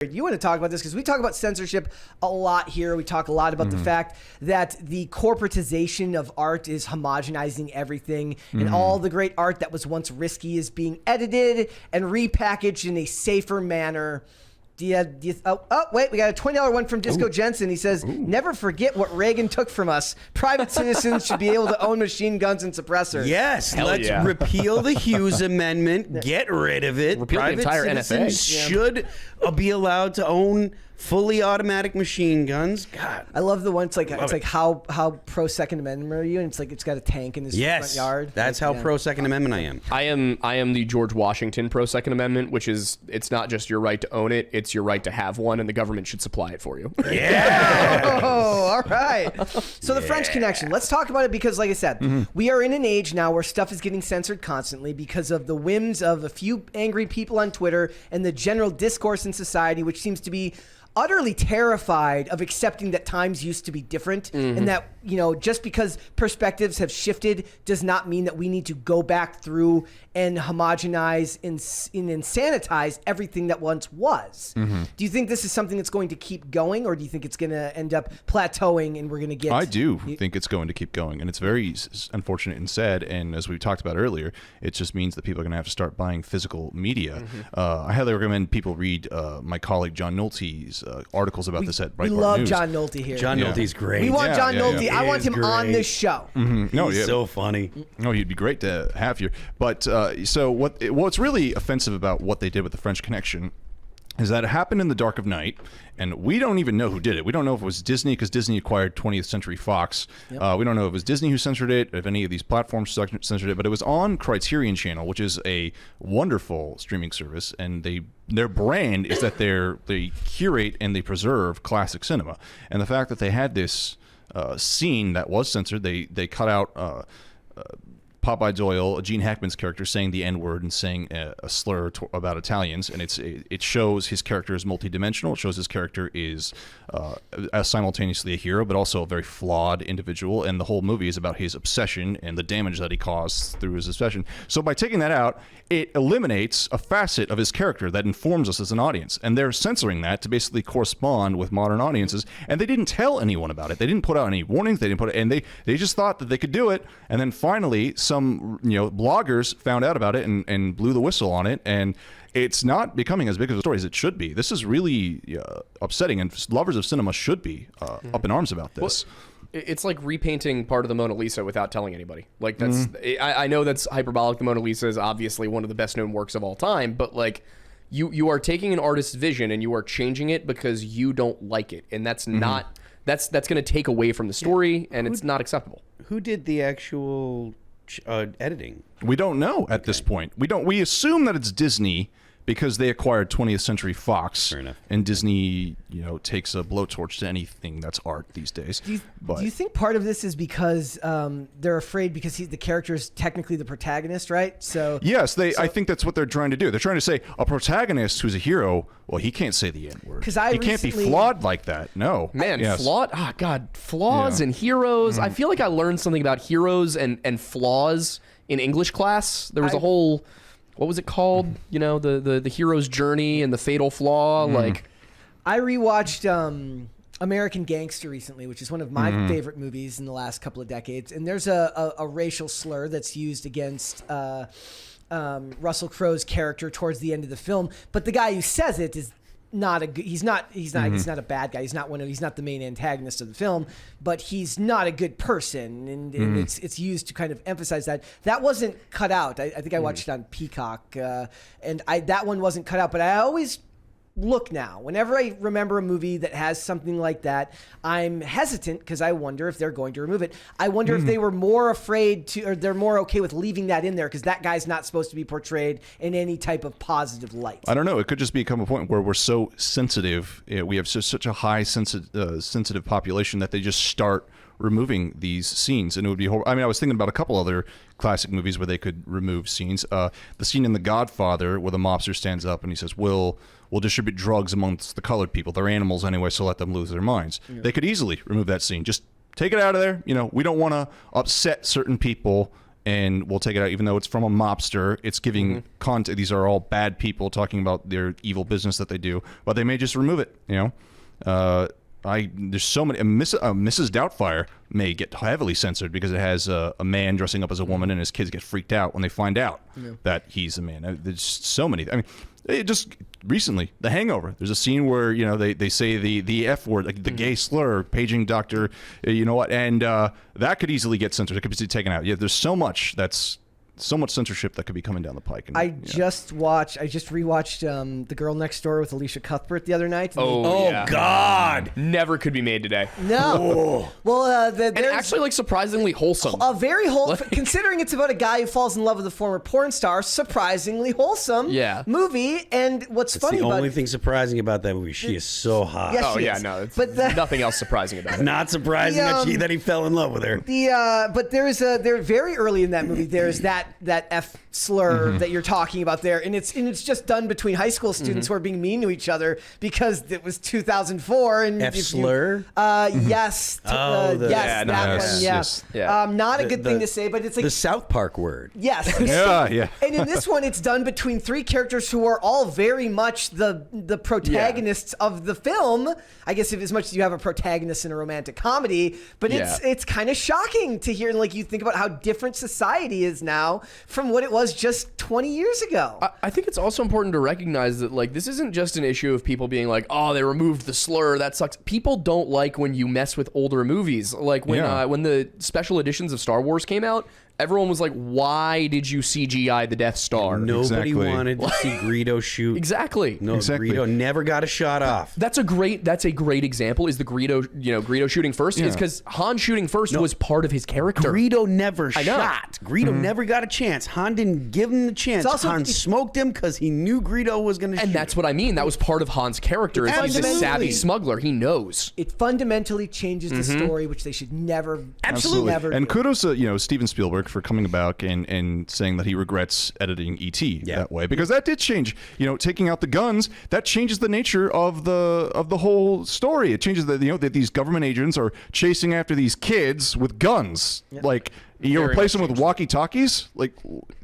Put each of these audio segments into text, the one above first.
You want to talk about this because we talk about censorship a lot here. We talk a lot about the fact that the corporatization of art is homogenizing everything, and all the great art that was once risky is being edited and repackaged in a safer manner. Wait, we got a $20 one from Disco Jensen. He says, never forget what Reagan took from us. Private citizens should be able to own machine guns and suppressors. Yes, let's repeal the Hughes Amendment, get rid of it. Repeal the entire citizens NFA. should be allowed to own fully automatic machine guns. God, I love the one. It's like how pro Second Amendment are you? And it's got a tank in his front yard. That's how pro Second Amendment I am. I am the George Washington pro Second Amendment, which is it's not just your right to own it, it's your right to have one, and the government should supply it for you. Yeah. Oh, all right. So the French Connection. Let's talk about it because, like I said, we are in an age now where stuff is getting censored constantly because of the whims of a few angry people on Twitter and the general discourse in society, which seems to be utterly terrified of accepting that times used to be different and that, just because perspectives have shifted does not mean that we need to go back through and homogenize and sanitize everything that once was. Do you think this is something that's going to keep going, or do you think it's going to end up plateauing and we're going to get... I do think it's going to keep going, and it's very unfortunate and sad, and as we talked about earlier, it just means that people are going to have to start buying physical media. I highly recommend people read my colleague John Nolte's articles about this at Breitbart News. We love John Nolte here. John Nolte's great. We want John Nolte. I want him on this show. He's so funny. No, he'd be great to have here. But so what's really offensive about what they did with the French Connection is that it happened in the dark of night, and we don't even know who did it. We don't know if it was Disney, because Disney acquired 20th Century Fox. We don't know if it was Disney who censored it, if any of these platforms censored it, but it was on Criterion channel, which is a wonderful streaming service, and their brand is that they curate and they preserve classic cinema. And the fact that they had this scene that was censored, they cut out Popeye Doyle, Gene Hackman's character, saying the N-word and saying a slur about Italians, and it shows his character is multidimensional. It shows his character is simultaneously a hero, but also a very flawed individual, and the whole movie is about his obsession and the damage that he caused through his obsession. So by taking that out, it eliminates a facet of his character that informs us as an audience, and they're censoring that to basically correspond with modern audiences, and they didn't tell anyone about it. They didn't put out any warnings. They didn't put it, and they just thought that they could do it, and then finally some bloggers found out about it and blew the whistle on it, and it's not becoming as big of a story as it should be. This is really upsetting, and lovers of cinema should be up in arms about this. Well, it's like repainting part of the Mona Lisa without telling anybody. Like that's I know that's hyperbolic. The Mona Lisa is obviously one of the best known works of all time, but like you are taking an artist's vision and you are changing it because you don't like it, and that's not that's going to take away from the story, and it's not acceptable. Who did the actual editing? We don't know at this point. We assume that it's Disney because they acquired 20th Century Fox. Fair enough. And Disney, takes a blowtorch to anything that's art these days. Do you think part of this is because they're afraid because the character is technically the protagonist, right? So yes, I think that's what they're trying to do. They're trying to say a protagonist who's a hero. Well, he can't say the N-word. He can't be flawed like that. No, man, flawed. Oh God, flaws and heroes. I feel like I learned something about heroes and flaws in English class. There was a whole. What was it called? The hero's journey and the fatal flaw. Like, I rewatched American Gangster recently, which is one of my favorite movies in the last couple of decades. And there's a racial slur that's used against Russell Crowe's character towards the end of the film. But the guy who says it is not a good, he's not a bad guy. He's not the main antagonist of the film, but he's not a good person, and it's used to kind of emphasize that wasn't cut out. I think I watched it on Peacock, and that one wasn't cut out. But I always look now, whenever I remember a movie that has something like that, I'm hesitant because I wonder if they're going to remove it. I wonder if they were more afraid to, or they're more okay with leaving that in there because that guy's not supposed to be portrayed in any type of positive light. I don't know. It could just become a point where we're so sensitive. We have such a high sensitive population that they just start removing these scenes, and it would be horrible. I mean, I was thinking about a couple other classic movies where they could remove scenes. The scene in The Godfather where the mobster stands up and he says, we'll distribute drugs amongst the colored people. They're animals anyway, so let them lose their minds. They could easily remove that scene. Just take it out of there. We don't want to upset certain people and we'll take it out, even though it's from a mobster. It's giving content. These are all bad people talking about their evil business that they do, but they may just remove it. There's so many. Mrs. Doubtfire may get heavily censored because it has a man dressing up as a woman, and his kids get freaked out when they find out that he's a man. There's so many. I mean, it just recently, The Hangover. There's a scene where they say the F word, like the gay slur, paging Doctor, and that could easily get censored. It could be taken out. Yeah, there's so much censorship that could be coming down the pike. And, I just rewatched The Girl Next Door with Alicia Cuthbert the other night. God, never could be made today. No. Well, And actually, like, surprisingly wholesome. a very wholesome, considering it's about a guy who falls in love with a former porn star, surprisingly wholesome movie. And what's funny the about only thing surprising about that movie, she is so hot. Yes, Oh she yeah, is. no, it's But nothing else surprising about it. Not surprising that he fell in love with her. But there very early in that movie, there's that F slur that you're talking about there, and it's just done between high school students who are being mean to each other because it was 2004 and F slur. Yes, Oh, yes, that one, yes. Yeah. not a good thing to say, but it's like The South Park word. yes, Yeah. And in this one, it's done between three characters who are all very much the protagonists of the film. I guess if as much as you have a protagonist in a romantic comedy, but it's kind of shocking to hear. Like, you think about how different society is now from what it was just 20 years ago. I think it's also important to recognize that, like, this isn't just an issue of people being like, oh, they removed the slur, that sucks. People don't like when you mess with older movies. Like when the special editions of Star Wars came out, everyone was like, why did you CGI the Death Star? Nobody wanted to see Greedo shoot. Exactly. No, Greedo never got a shot off. That's a great example. Is the Greedo shooting first? Is because Han shooting first was part of his character. Greedo never shot. Greedo never got a chance. Han didn't give him the chance. Han smoked him because he knew Greedo was going to shoot. And that's what I mean. That was part of Han's character. He's a savvy smuggler. He knows. It fundamentally changes the story, which they should never, Absolutely. never And do. kudos to Steven Spielberg for coming back and saying that he regrets editing E.T. that way, because that did change. Taking out the guns, that changes the nature of the whole story. It changes that these government agents are chasing after these kids with guns. Like, you replace them with walkie-talkies, like,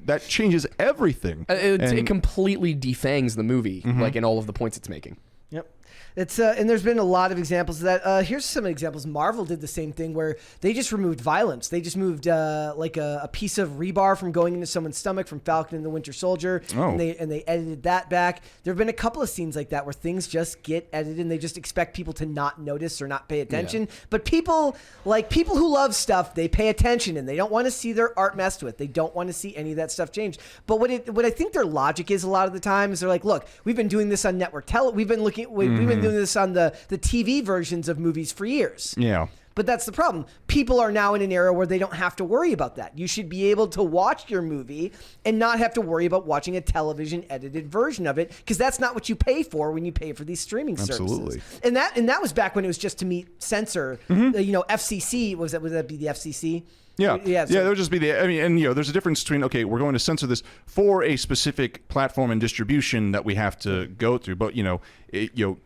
that changes everything. It completely defangs the movie, like, in all of the points it's making. Yep. It's and there's been a lot of examples of that. Here's some examples. Marvel did the same thing where they just removed violence. They just moved like a piece of rebar from going into someone's stomach from Falcon and the Winter Soldier, and they edited that back. There have been a couple of scenes like that where things just get edited and they just expect people to not notice or not pay attention. Yeah. But people who love stuff, they pay attention and they don't want to see their art messed with. They don't want to see any of that stuff changed. But what I think their logic is a lot of the time is they're like, look, we've been doing this on network we've been doing this on the TV versions of movies for years. Yeah. But that's the problem. People are now in an era where they don't have to worry about that. You should be able to watch your movie and not have to worry about watching a television edited version of it, because that's not what you pay for when you pay for these streaming services. And that was back when it was just to meet censor. FCC would that be the FCC? Yeah, there would just be there's a difference between, okay, we're going to censor this for a specific platform and distribution that we have to go through, but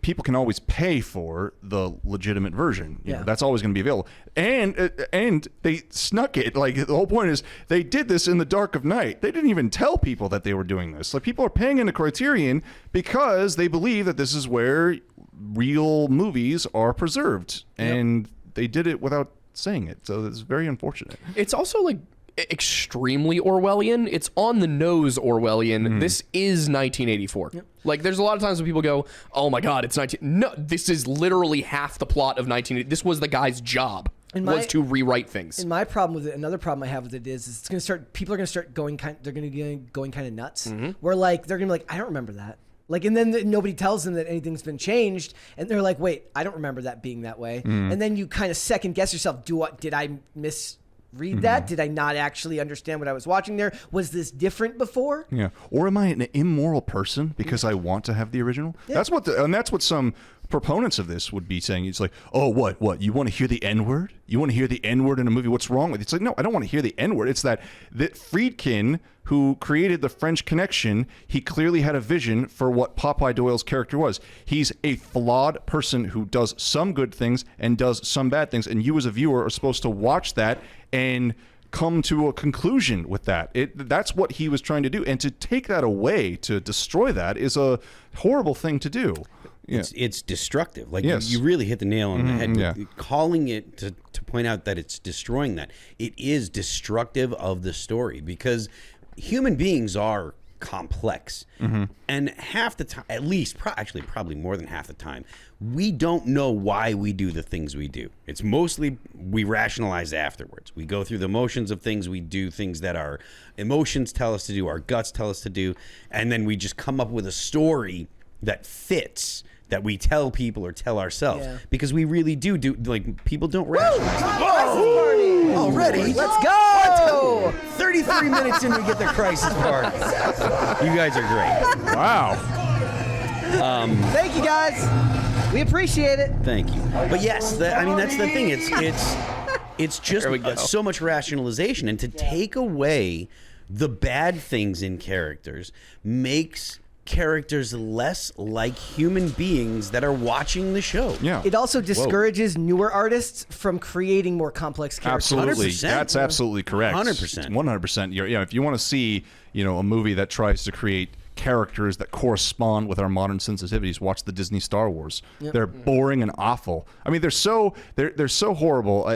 people can always pay for the legitimate version. That's always going to be available, and they snuck it. Like, the whole point is they did this in the dark of night. They didn't even tell people that they were doing this. Like, people are paying into Criterion because they believe that this is where real movies are preserved, and they did it without saying it, so it's very unfortunate. It's also like extremely Orwellian. It's on the nose Orwellian. This is 1984. Like, there's a lot of times when people go, "Oh my God, it's 19." No, this is literally half the plot of 1980. This was the guy's job. Was to rewrite things. And my problem with it, another problem I have with it is it's going to start. People are going to start going kind of nuts. Where, like, they're going to be like, "I don't remember that." Like, and then nobody tells them that anything's been changed, and they're like, "Wait, I don't remember that being that way." And then you kind of second guess yourself: did I misread that? Did I not actually understand what I was watching there? Was this different before? Yeah. Or am I an immoral person because I want to have the original? Yeah. That's what some proponents of this would be saying. It's like, oh, what? You want to hear the N-word? You want to hear the N-word in a movie? What's wrong with it? It's like, no, I don't want to hear the N-word. It's that Friedkin, who created the French Connection, he clearly had a vision for what Popeye Doyle's character was. He's a flawed person who does some good things and does some bad things, and you as a viewer are supposed to watch that and come to a conclusion with that. That's what he was trying to do, and to take that away, to destroy that, is a horrible thing to do. Yeah. It's destructive. Like Yes. you really hit the nail on the head. yeah. Calling it to point out that it's destroying that. It is destructive of the story, because human beings are complex, and half the time, at least, actually probably more than half the time, we don't know why we do the things we do. It's mostly we rationalize afterwards. We go through the motions of things. We do things that our emotions tell us to do, our guts tell us to do, and then we just come up with a story that fits, that we tell people or tell ourselves, because we really do like, people don't rationalize. Whoa! Already? Let's go! 33 minutes in, we get the crisis party. You guys are great. Wow. Thank you, guys. We appreciate it. Thank you. But yes, that's the thing. It's just so much rationalization, and to take away the bad things in characters makes characters less like human beings that are watching the show. Yeah. It also discourages newer artists from creating more complex characters. Absolutely. 100%. That's absolutely correct. 100%. 100%. Yeah, if you want to see, a movie that tries to create characters that correspond with our modern sensitivities, watch the Disney Star Wars. Yep. They're boring and awful. I mean, they're so horrible.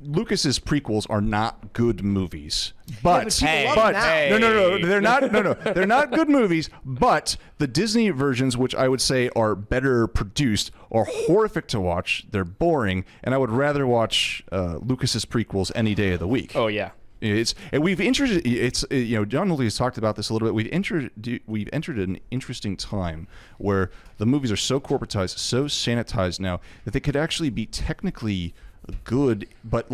Lucas's prequels are not good movies, but they're not. They're not good movies. But the Disney versions, which I would say are better produced, are horrific to watch. They're boring, and I would rather watch Lucas's prequels any day of the week. Oh yeah. We've entered. John Lee has talked about this a little bit. We've entered an interesting time where the movies are so corporatized, so sanitized now, that they could actually be technically good, but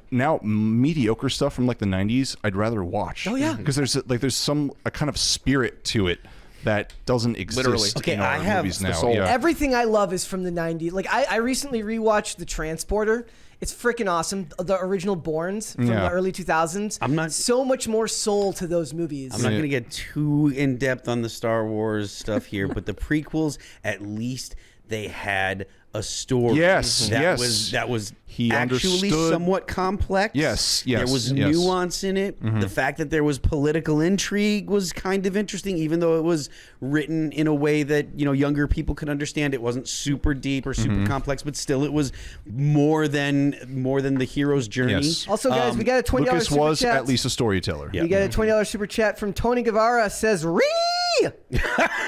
now mediocre stuff from like the 90s I'd rather watch. Oh yeah, because there's a kind of spirit to it that doesn't exist. Literally. Okay, in our I have movies the now. soul. Yeah. everything I love is from the 90s. Like I recently rewatched The Transporter. It's freaking awesome. The original Bournes from the early 2000s. I'm not so much more soul to those movies. I'm not going to get too in depth on the Star Wars stuff here, but the prequels, at least they had a story that was He actually understood. Somewhat complex. Yes. There was nuance in it. The fact that there was political intrigue was kind of interesting, even though it was written in a way that younger people could understand. It wasn't super deep or super complex, but still it was more than the hero's journey. Yes. Also, guys, we got a $20 Lucas super was chat. at least a storyteller. Yeah. We got a $20 super chat from Tony Guevara. Says, "Ree."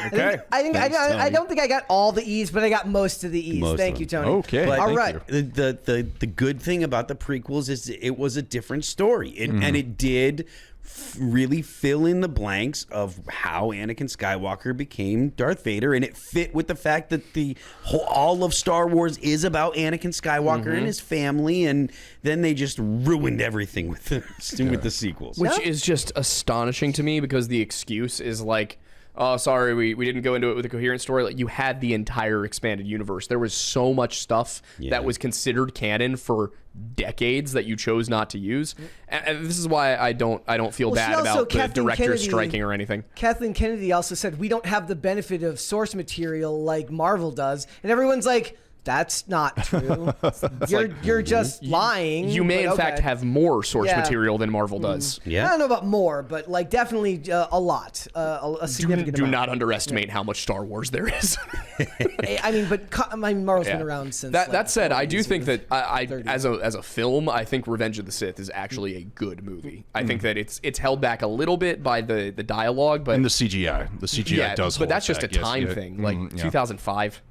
Okay. I don't think I got all the E's, but I got most of the E's. Most Thank of you, them. Tony. Okay. But All right. The good thing about the prequels is it was a different story, and it did really fill in the blanks of how Anakin Skywalker became Darth Vader, and it fit with the fact that all of Star Wars is about Anakin Skywalker and his family, and then they just ruined everything with the sequels. Which is just astonishing to me, because the excuse is like, oh, sorry, we didn't go into it with a coherent story. Like, you had the entire expanded universe. There was so much stuff that was considered canon for decades that you chose not to use. And this is why I don't feel bad about the director striking or anything. Kathleen Kennedy also said, we don't have the benefit of source material like Marvel does. And everyone's like, that's not true. You're just lying. You may, in fact, have more source material than Marvel does. I don't know about more, but definitely a lot. A significant Do amount. not underestimate how much Star Wars there is. I mean, Marvel's been around since. That said, I do 40s think or that I 30s. as a film, I think Revenge of the Sith is actually a good movie. I think that it's held back a little bit by the dialogue, but And the CGI. The CGI does hold but that's it just a back, yes, time yeah. thing, like 2005.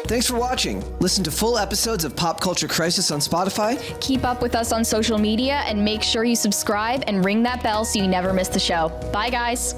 Thanks for watching. Listen to full episodes of Pop Culture Crisis on Spotify. Keep up with us on social media and make sure you subscribe and ring that bell so you never miss the show. Bye, guys.